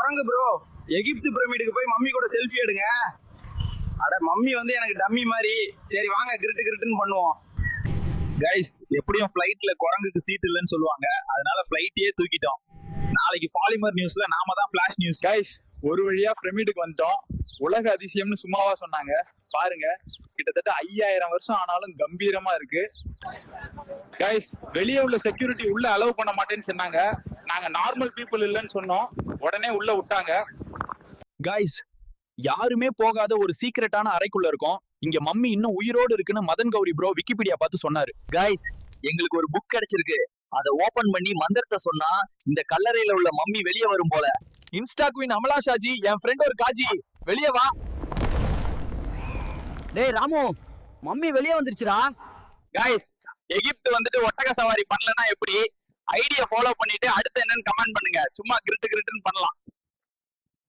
குரங்கு ப்ரோ. எகிப்து பிரமிடுக்கு போய் மம்மி கூட செல்ஃபி எடுங்க. அட மம்மி வந்து எனக்கு டம்மி மாதிரி. சரி வாங்க கிரிட்டு கிரிட்டுன்னு பண்ணுவோம். கைஸ், எப்படியும் ஃபிளைட்ல குரங்குக்கு சீட் இல்லைன்னு சொல்லுவாங்க. அதனால ஃபிளைட்டையே தூக்கிட்டோம். நாளைக்கு பாலிமர் நியூஸ்ல நாம தான் ஃபிளாஷ் நியூஸ். கைஸ், ஒரு வழியா பிரமிடுக்கு வந்துட்டோம். உலக அதிசயம்னு சும்மாவா சொன்னாங்க? பாருங்க, கிட்டத்தட்ட 5000 வருஷம் ஆனாலும் கம்பீரமா இருக்கு. கைஸ், வெளியே உள்ள செக்யூரிட்டி உள்ள அலோவ் பண்ண மாட்டேன்னு சொன்னாங்க. நாங்க நார்மல் பீப்புள் இல்லைன்னு சொன்னோம். உடனே உள்ள விட்டாங்க. கைஸ், யாருமே போகாத ஒரு சீக்ரெட்டான அறைக்குள்ள இருக்கோம். இங்க மம்மி இன்னும் உயிரோடு இருக்குன்னு மதன் கௌரி ப்ரோ விக்கிபீடியா பார்த்து சொன்னாரு. கைஸ், எங்களுக்கு ஒரு புக் கிடைச்சிருக்கு. அதை ஓபன் பண்ணி மந்திரத்தை சொன்னா இந்த கல்லறையில உள்ள மம்மி வெளியே வரும் போல. இன்ஸ்டா குயின் அமலா ஷாஜி, என் ஃப்ரெண்ட் ஒரு காஜி, வெளியே வா. டேய் ராமு, மம்மி வெளியே வந்துருச்சுடா. கைஸ், எகிப்து வந்துட்டு ஒட்டக சவாரி பண்ணலன்னா எப்படி? ஐடியா ஃபாலோ பண்ணிட்டு அடுத்து என்னன்னு கமெண்ட் பண்ணுங்க. சும்மா கிரிட்டு கிரிட்டுன்னு பண்ணலாம்.